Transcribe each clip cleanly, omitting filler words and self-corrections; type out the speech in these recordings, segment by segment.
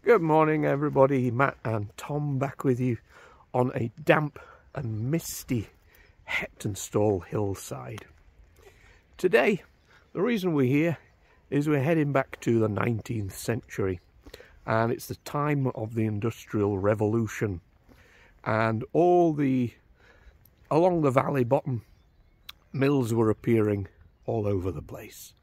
Good morning everybody, Matt and Tom back with you on a damp and misty Heptonstall hillside. Today, the reason we're here is we're heading back to the 19th century, and it's the time of the Industrial Revolution, and along the valley bottom, mills were appearing all over the place.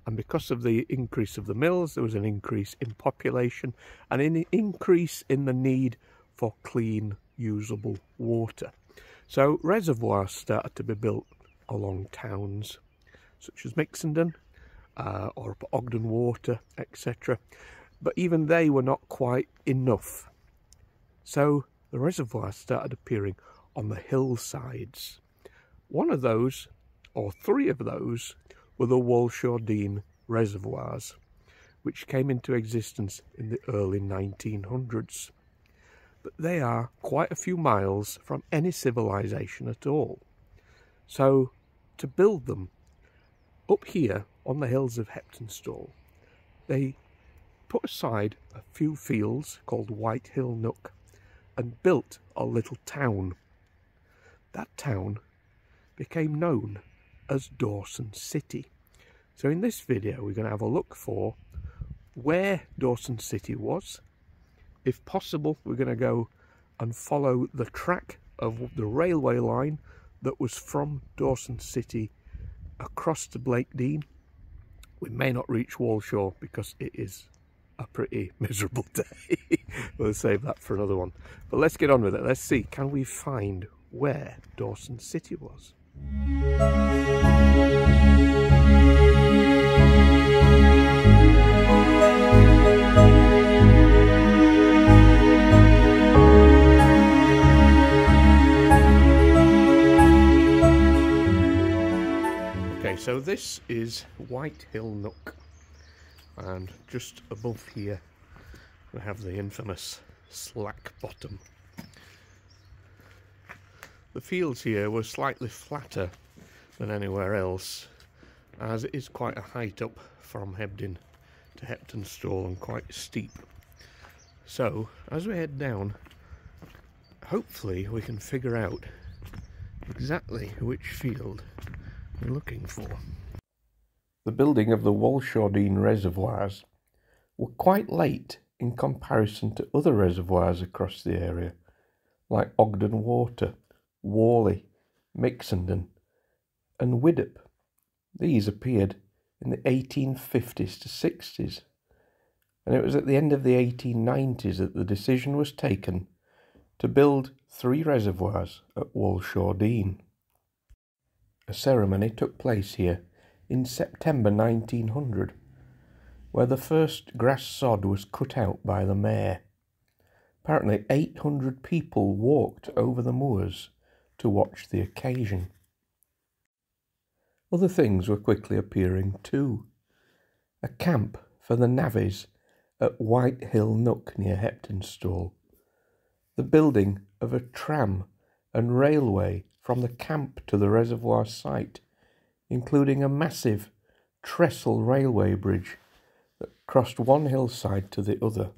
And because of the increase of the mills, there was an increase in population and an increase in the need for clean, usable water. So reservoirs started to be built along towns, such as Mixenden or Alcomden Water, etc. But even they were not quite enough. So the reservoirs started appearing on the hillsides. One of those, or three of those, were the Walshaw Dean Reservoirs, which came into existence in the early 1900s. But they are quite a few miles from any civilization at all. So to build them up here on the hills of Heptonstall, they put aside a few fields called Whitehill Nook and built a little town. That town became known as Dawson City. So in this video we're going to have a look for where Dawson City was. If possible, we're going to go and follow the track of the railway line that was from Dawson City across to Blakedean. We may not reach Walshaw because it is a pretty miserable day. We'll save that for another one. But let's get on with it. Let's see, can we find where Dawson City was? Okay, so this is Whitehill Nook, and just above here we have the infamous slack bottom. The fields here were slightly flatter than anywhere else, as it is quite a height up from Hebden to Heptonstall and quite steep. So as we head down, hopefully we can figure out exactly which field we're looking for. The building of the Walshaw Dean Reservoirs were quite late in comparison to other reservoirs across the area, like Alcomden Water, Whalley, Mixenden and Widdop. These appeared in the 1850s to 60s, and it was at the end of the 1890s that the decision was taken to build 3 reservoirs at Walshaw Dean. A ceremony took place here in September 1900, where the first grass sod was cut out by the mayor. Apparently 800 people walked over the moors to watch the occasion. Other things were quickly appearing too. A camp for the navvies at Whitehill Nook near Heptonstall. The building of a tram and railway from the camp to the reservoir site, including a massive trestle railway bridge that crossed one hillside to the other.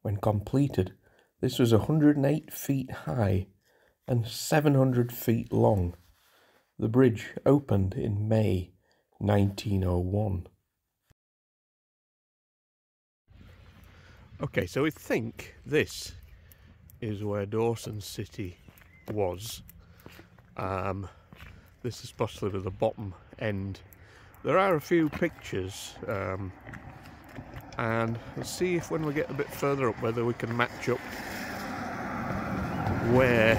When completed, this was 108 feet high and 700 feet long. The bridge opened in May 1901. Okay, so we think this is where Dawson City was. This is possibly the bottom end. There are a few pictures, and let's see if when we get a bit further up whether we can match up where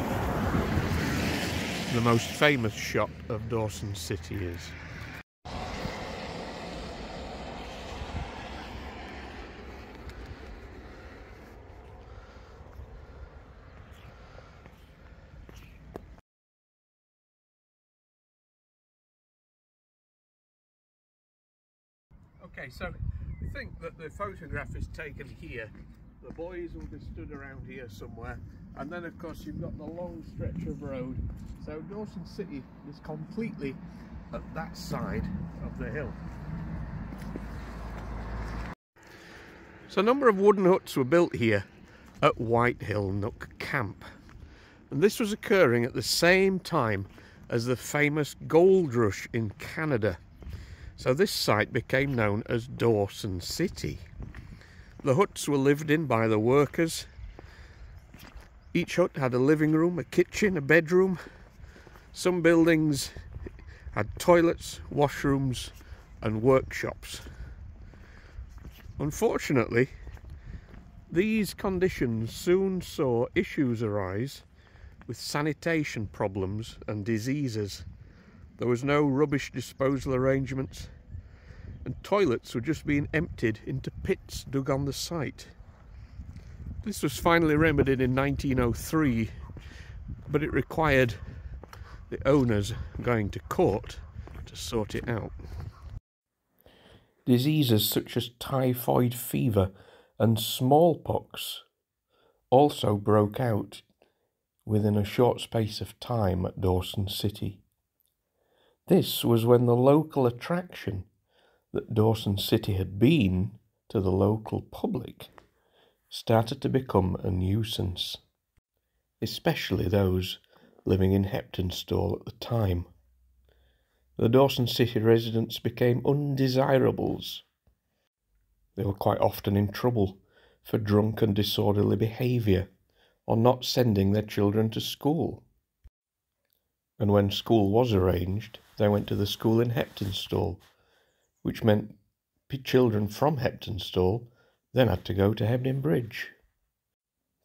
the most famous shot of Dawson City is. Okay, so we think that the photograph is taken here. The boys will be stood around here somewhere, and then of course you've got the long stretch of road. So Dawson City is completely at that side of the hill. So a number of wooden huts were built here at Whitehill Nook Camp, and this was occurring at the same time as the famous gold rush in Canada. So this site became known as Dawson City. The huts were lived in by the workers. Each hut had a living room, a kitchen, a bedroom. Some buildings had toilets, washrooms and workshops. Unfortunately, these conditions soon saw issues arise with sanitation problems and diseases. There was no rubbish disposal arrangements, and toilets were just being emptied into pits dug on the site. This was finally remedied in 1903, but it required the owners going to court to sort it out. Diseases such as typhoid fever and smallpox also broke out within a short space of time at Dawson City. This was when the local attraction that Dawson City had been to the local public started to become a nuisance, especially those living in Heptonstall at the time. The Dawson City residents became undesirables. They were quite often in trouble for drunk and disorderly behaviour or not sending their children to school. And when school was arranged, they went to the school in Heptonstall, which meant children from Heptonstall then had to go to Hebden Bridge.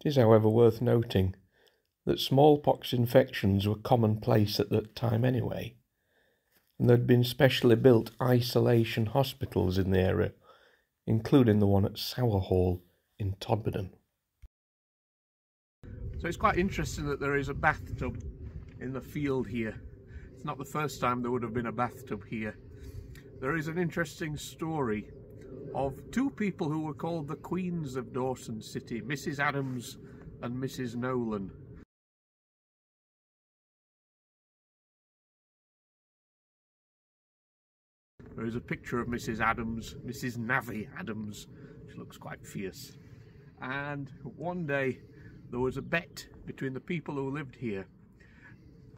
It is, however, worth noting that smallpox infections were commonplace at that time anyway, and there had been specially built isolation hospitals in the area, including the one at Sowerhall in Todmorden. So it's quite interesting that there is a bathtub in the field here. It's not the first time there would have been a bathtub here. There is an interesting story of two people who were called the Queens of Dawson City, Mrs. Adams and Mrs. Nolan. There is a picture of Mrs. Adams, Mrs. Navvy Adams. She looks quite fierce. And one day there was a bet between the people who lived here.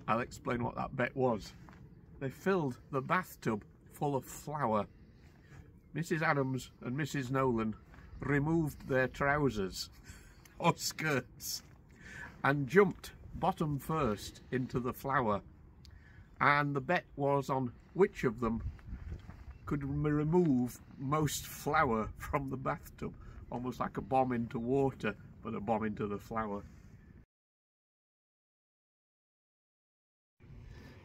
I'll explain what that bet was. They filled the bathtub full of flour. Mrs. Adams and Mrs. Nolan removed their trousers or skirts and jumped bottom first into the flour. And the bet was on which of them could remove most flour from the bathtub, almost like a bomb into water, but a bomb into the flour.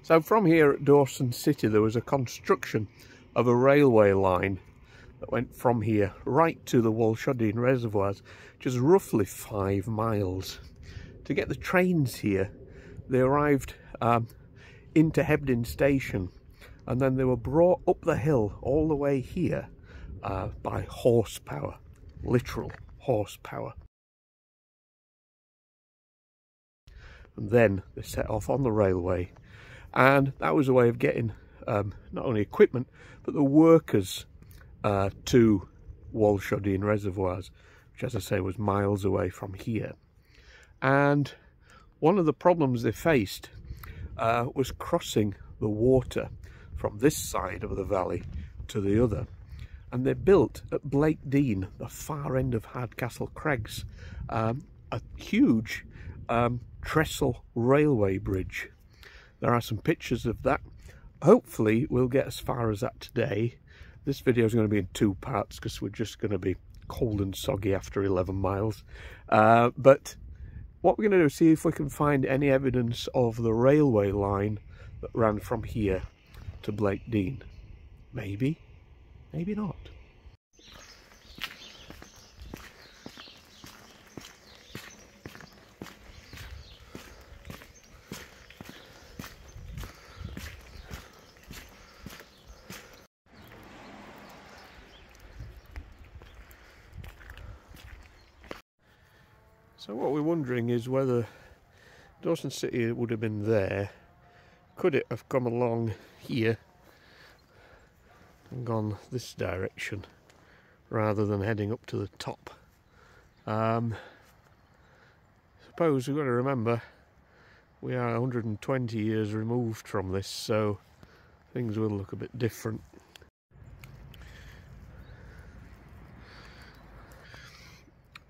So from here at Dawson City there was a construction of a railway line that went from here right to the Walshaw Dean Reservoirs, which is roughly 5 miles. To get the trains here, they arrived into Hebden Station, and then they were brought up the hill all the way here by horsepower, literal horsepower. And then they set off on the railway, and that was a way of getting not only equipment but the workers to Walshaw Dean Reservoirs, which, as I say, was miles away from here. And one of the problems they faced was crossing the water from this side of the valley to the other. And they built at Blake Dean, the far end of Hardcastle Crags, a huge trestle railway bridge. There are some pictures of that. Hopefully we'll get as far as that today. This video is going to be in 2 parts because we're just going to be cold and soggy after 11 miles. But what we're going to do is see if we can find any evidence of the railway line that ran from here to Blake Dean. Maybe, maybe not. So what we're wondering is whether Dawson City would have been there. Could it have come along here and gone this direction rather than heading up to the top. Suppose we've got to remember we are 120 years removed from this, so things will look a bit different.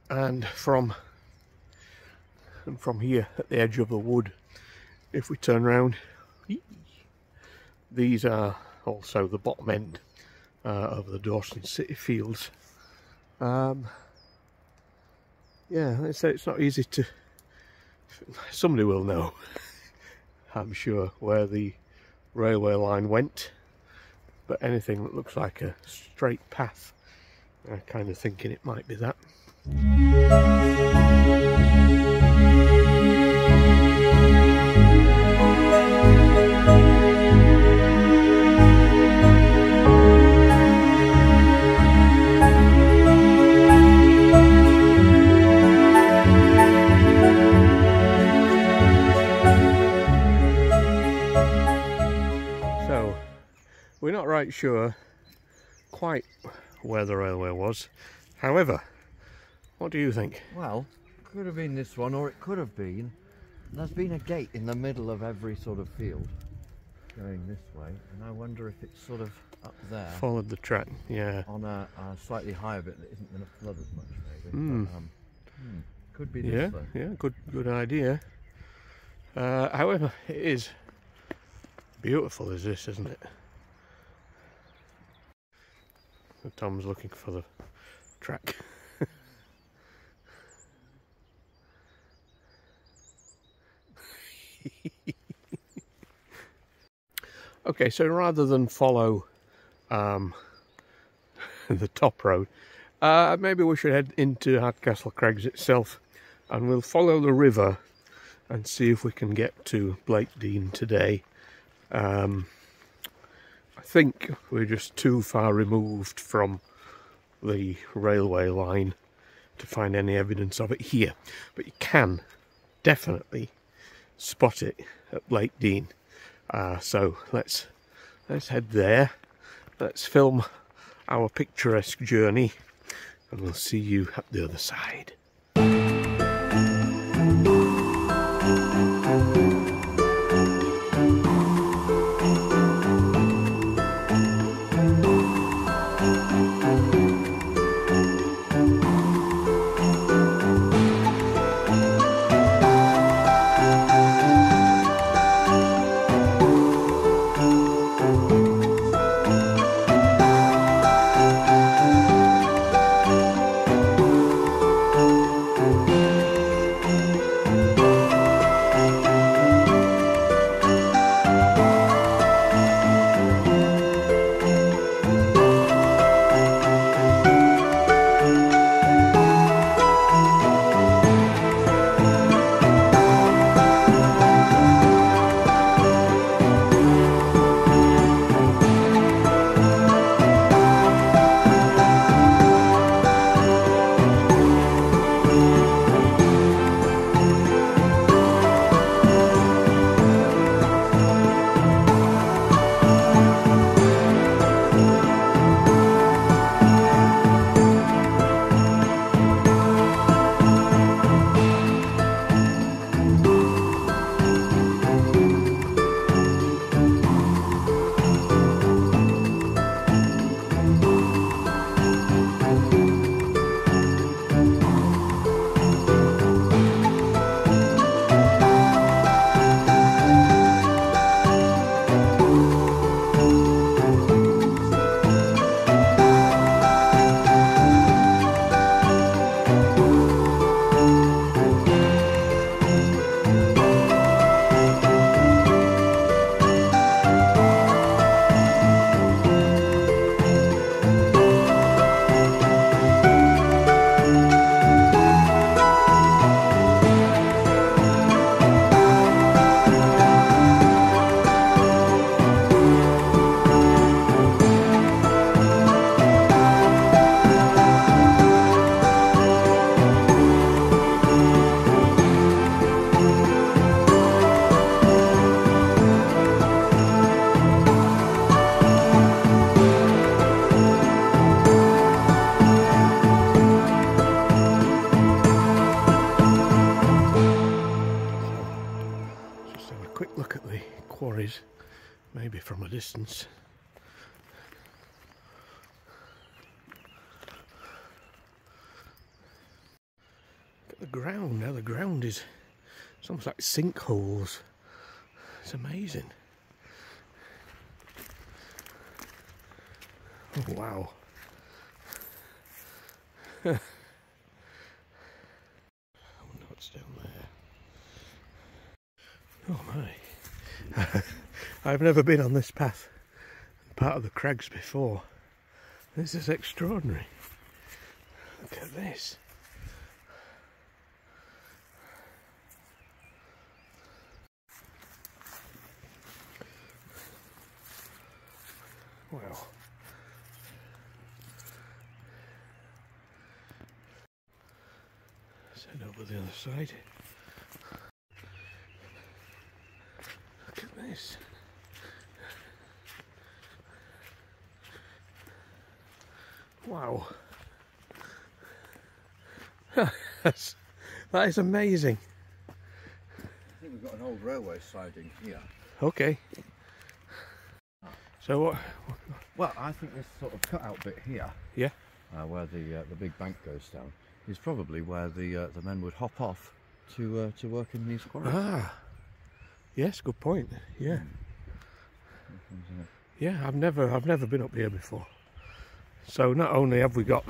And from here at the edge of the wood, if we turn round, these are also the bottom end of the Dawson City fields. Yeah, let's say it's not easy to... Somebody will know, I'm sure, where the railway line went, but anything that looks like a straight path, I'm kind of thinking it might be that. So, we're not right sure quite where the railway was. However, what do you think? Well, could have been this one, or it could have been. There's been a gate in the middle of every sort of field going this way, and I wonder if it's sort of up there. Followed the track, yeah. On a slightly higher bit that isn't going to flood as much, maybe. But, could be this way. Yeah, good idea. However, it is beautiful, is this, isn't it? So Tom's looking for the track. Okay, so rather than follow the top road, maybe we should head into Hardcastle Craigs itself, and we'll follow the river and see if we can get to Blakedean today. I think we're just too far removed from the railway line to find any evidence of it here, but you can definitely spot it at Blakedean. So let's head there. Let's film our picturesque journey, and we'll see you at the other side. quarries, maybe from a distance. Look at the ground now. The ground is, it's almost like sinkholes. It's amazing. Oh, wow. I wonder what's down there. Oh my. I've never been on this path, part of the crags before. This is extraordinary. Look at this. Wow. Let's head over the other side. Look at this. Wow. That is amazing. I think we've got an old railway siding here. Okay. So what? Well, I think this sort of cutout bit here, Yeah. where the big bank goes down, is probably where the men would hop off to work in these quarries. Ah. Yes, good point. Yeah. Yeah, I've never been up here before. So not only have we got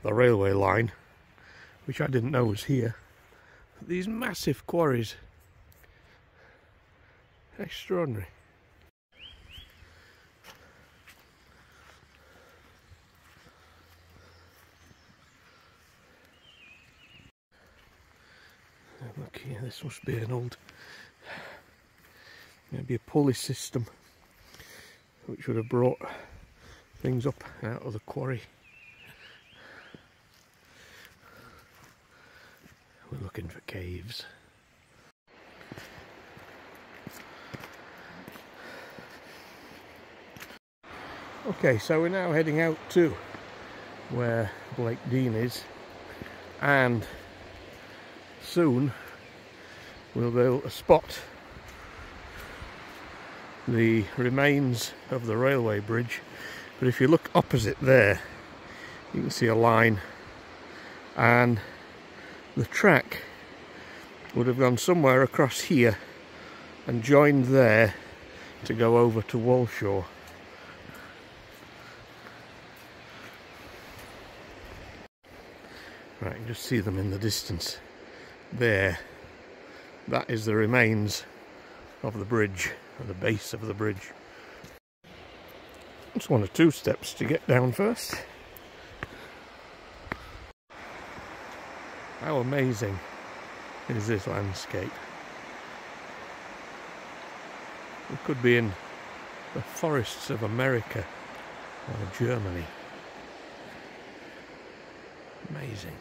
the railway line, which I didn't know was here, but these massive quarries. Extraordinary. Look here, this must be an old, maybe a pulley system which would have brought things up out of the quarry. We're looking for caves. Okay, so we're now heading out to where Blake Dean is, and soon we'll be able to spot the remains of the railway bridge. But if you look opposite there, you can see a line, and the track would have gone somewhere across here and joined there to go over to Walshaw. Right, you can just see them in the distance there. That is the remains of the bridge, or the base of the bridge. It's 1 or 2 steps to get down first. How amazing is this landscape? We could be in the forests of America or Germany. Amazing.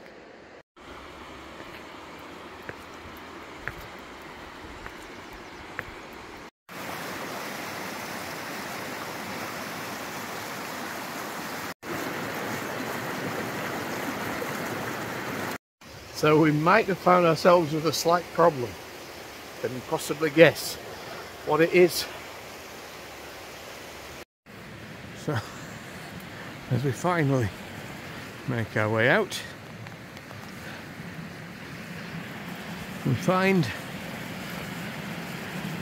So we might have found ourselves with a slight problem. Can you possibly guess what it is? So, as we finally make our way out, we find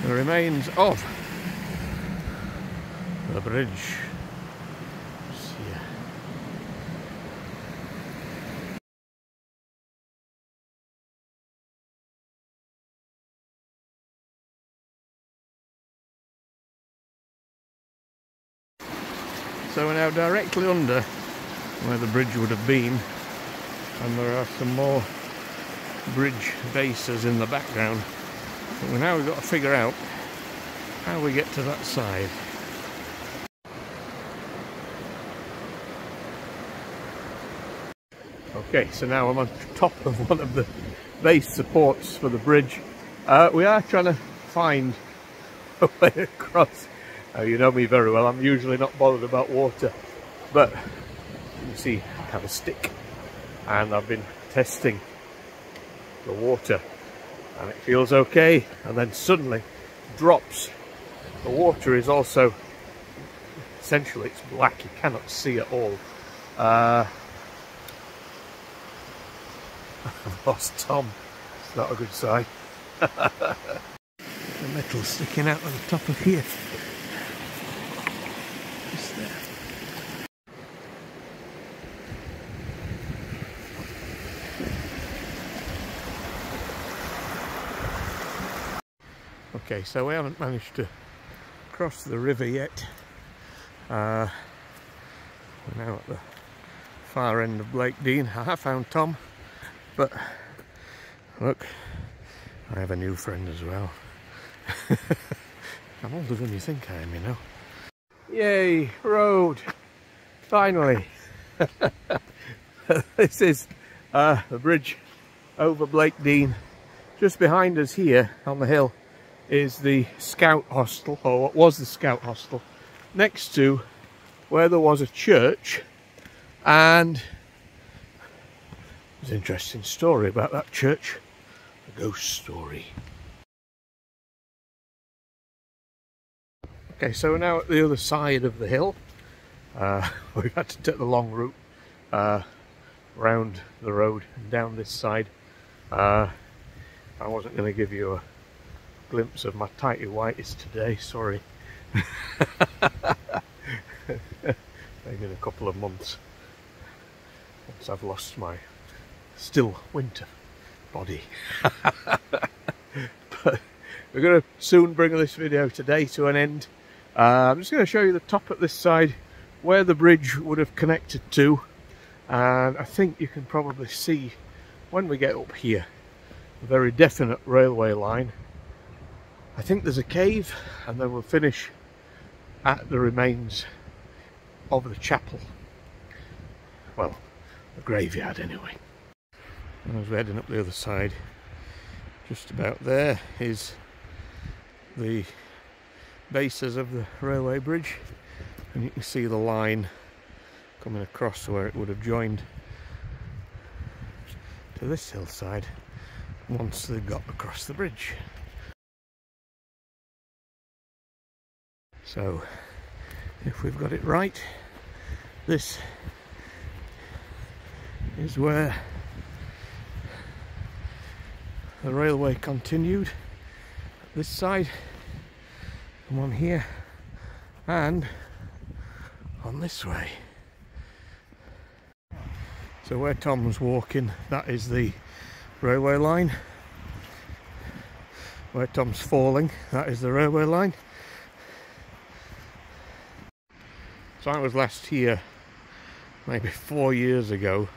the remains of the bridge. So we're now directly under where the bridge would have been, and there are some more bridge bases in the background. But now we've got to figure out how we get to that side. Okay, so now I'm on top of one of the base supports for the bridge. We are trying to find a way across. You know me very well, I'm usually not bothered about water, but you see I have a stick and I've been testing the water and it feels okay, and then suddenly drops The water is also, essentially it's black, you cannot see at all. I've lost Tom, it's not a good sign. The metal sticking out on the top of here. Just there. Okay, so we haven't managed to cross the river yet. We're now at the far end of Blake Dean. I have found Tom, but look, I have a new friend as well. I'm older than you think I am, you know. Yay, road! Finally! This is the bridge over Blake Dean. Just behind us here on the hill is the Scout Hostel, or what was the Scout Hostel, next to where there was a church, and there's an interesting story about that church, a ghost story. Okay, so we're now at the other side of the hill. We've had to take the long route round the road and down this side. I wasn't going to give you a glimpse of my tighty whities today, sorry. Maybe in a couple of months, once I've lost my still winter body. But we're going to soon bring this video today to an end. I'm just going to show you the top at this side where the bridge would have connected to, and I think you can probably see when we get up here a very definite railway line. I think there's a cave, and then we'll finish at the remains of the chapel. Well, the graveyard anyway. And as we're heading up the other side, just about there is the bases of the railway bridge, and you can see the line coming across where it would have joined to this hillside once they got across the bridge. So, if we've got it right, this is where the railway continued, this side, and one here, and on this way. So where Tom was walking, that is the railway line. Where Tom's falling, that is the railway line. So I was last here maybe 4 years ago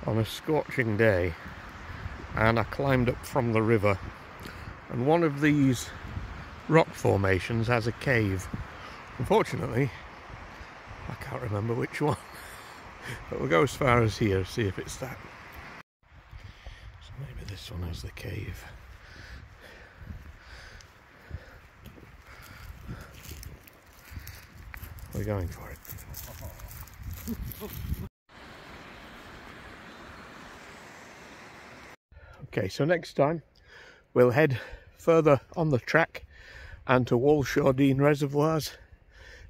on a scorching day, and I climbed up from the river, and one of these rock formations has a cave. Unfortunately, I can't remember which one, but we'll go as far as here, see if it's that. So maybe this one has the cave. We're going for it. Okay, so next time we'll head further on the track and to Walshaw Dean Reservoirs.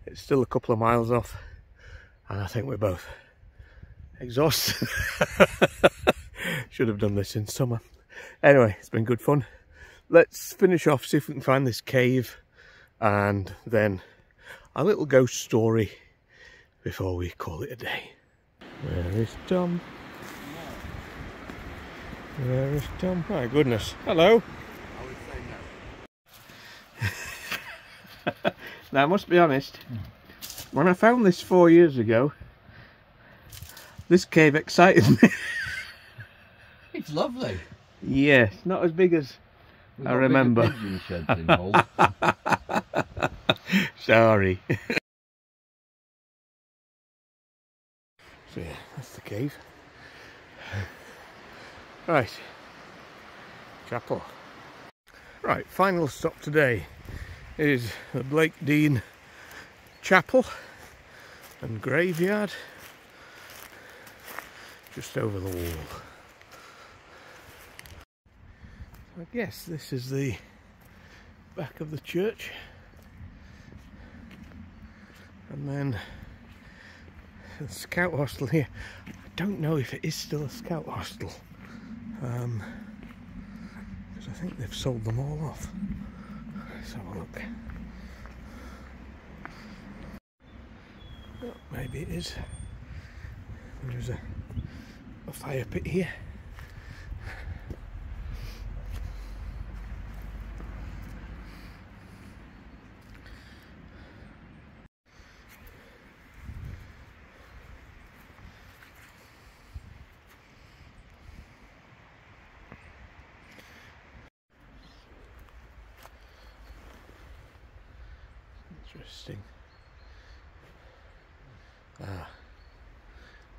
It's still a couple of miles off, and I think we're both exhausted. Should have done this in summer. Anyway, it's been good fun. Let's finish off, see if we can find this cave, and then a little ghost story before we call it a day. Where is Tom? Where is Tom? My goodness. Hello. I would say no. Now, I must be honest, when I found this 4 years ago, this cave excited me. It's lovely. Yes, not as big as I remember. Pigeon sheds involved. Sorry. So yeah, that's the cave. Right, chapel. Right, final stop today is the Blake Dean Chapel and Graveyard, just over the wall. I guess this is the back of the church. And then the scout hostel here. I don't know if it is still a scout hostel, because I think they've sold them all off. Let's have a look. Oh, maybe it is. There's a fire pit here. Interesting.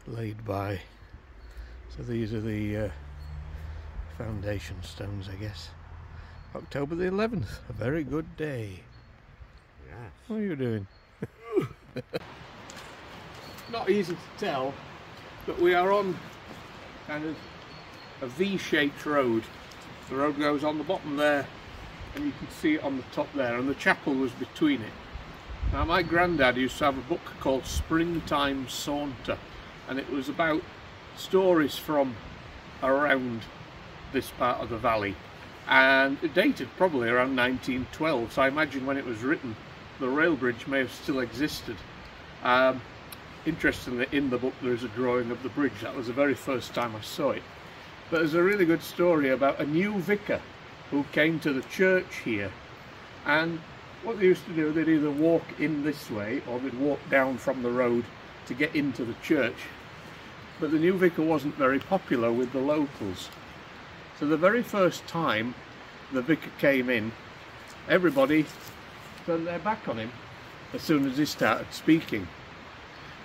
Laid by. So these are the foundation stones, I guess. October the 11th, a very good day. Yes. What are you doing? Not easy to tell, but we are on kind of a V-shaped road. The road goes on the bottom there, and you can see it on the top there, and the chapel was between it. Now, my granddad used to have a book called Springtime Saunter, and it was about stories from around this part of the valley, and it dated probably around 1912, so I imagine when it was written the rail bridge may have still existed. Interestingly, in the book there is a drawing of the bridge. That was the very first time I saw it. But there's a really good story about a new vicar who came to the church here, and what they used to do, they'd either walk in this way or they'd walk down from the road to get into the church. But the new vicar wasn't very popular with the locals. So the very first time the vicar came in, everybody turned their back on him as soon as he started speaking.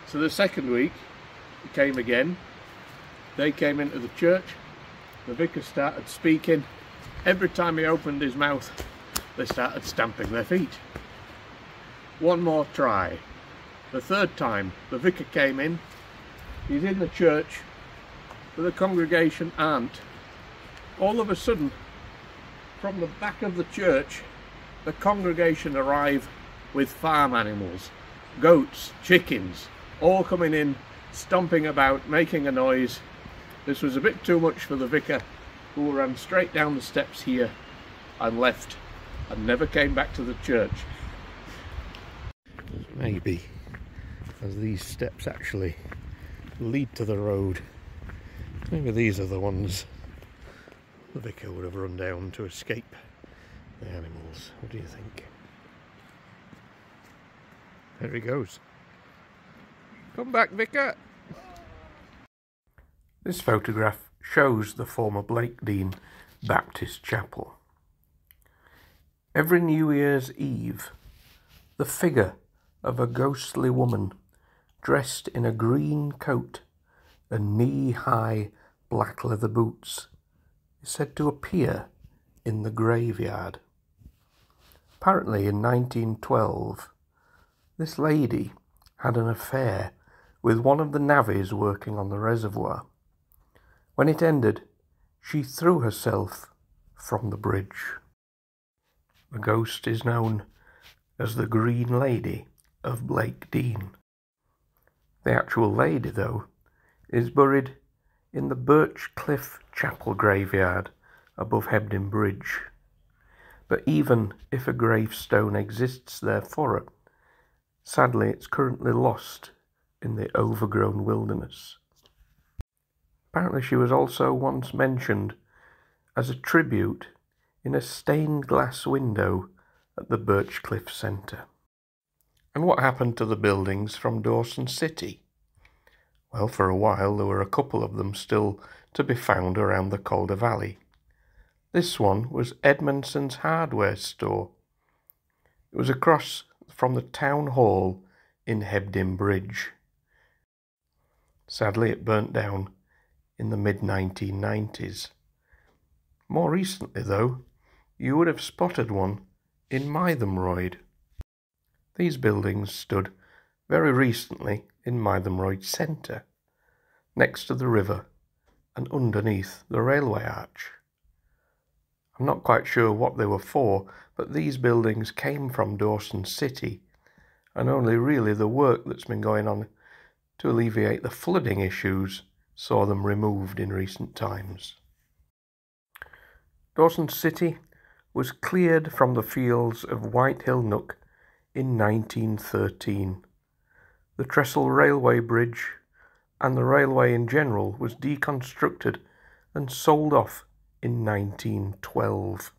So the second week he came again, they came into the church, the vicar started speaking. Every time he opened his mouth, they started stamping their feet. One more try. The third time the vicar came in, he's in the church, but the congregation aren't. All of a sudden, from the back of the church, the congregation arrive with farm animals, goats, chickens, all coming in, stomping about, making a noise. This was a bit too much for the vicar, who ran straight down the steps here and left, and never came back to the church. Maybe, as these steps actually lead to the road, maybe these are the ones the vicar would have run down to escape the animals. What do you think? There he goes. Come back, vicar! This photograph shows the former Blakedean Baptist Chapel. Every New Year's Eve, the figure of a ghostly woman dressed in a green coat and knee-high black leather boots is said to appear in the graveyard. Apparently in 1912, this lady had an affair with one of the navvies working on the reservoir. When it ended, she threw herself from the bridge. The ghost is known as the Green Lady of Blakedean. The actual lady, though, is buried in the Birch Cliff Chapel graveyard above Hebden Bridge. But even if a gravestone exists there for her, sadly it's currently lost in the overgrown wilderness. Apparently she was also once mentioned as a tribute in a stained glass window at the Birch Cliff Centre. And what happened to the buildings from Dawson City? Well, for a while there were a couple of them still to be found around the Calder Valley. This one was Edmondson's hardware store. It was across from the town hall in Hebden Bridge. Sadly, it burnt down in the mid-1990s. More recently, though, you would have spotted one in Mytholmroyd. These buildings stood very recently in Mytholmroyd Centre, next to the river and underneath the railway arch. I'm not quite sure what they were for, but these buildings came from Dawson City and only really the work that's been going on to alleviate the flooding issues saw them removed in recent times. Dawson City was cleared from the fields of Whitehill Nook in 1913. The trestle railway bridge and the railway in general was deconstructed and sold off in 1912.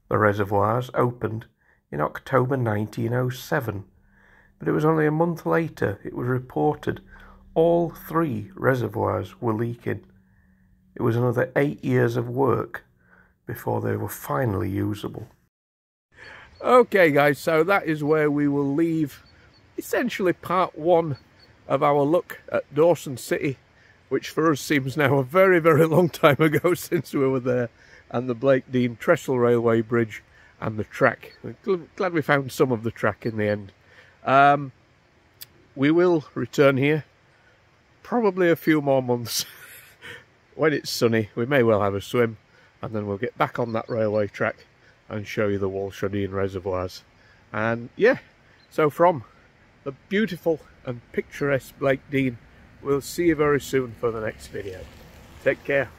The reservoirs opened in October 1907, but it was only a month later it was reported all 3 reservoirs were leaking. It was another 8 years of work before they were finally usable. Okay guys, so that is where we will leave essentially part 1 of our look at Dawson City, which for us seems now a very, very long time ago since we were there, and the Blake Dean Trestle Railway Bridge and the track. We're glad we found some of the track in the end. We will return here probably a few more months. When it's sunny, we may well have a swim, and then we'll get back on that railway track and show you the Walshaw Dean Reservoirs. And yeah, so from the beautiful and picturesque Blake Dean, we'll see you very soon for the next video. Take care.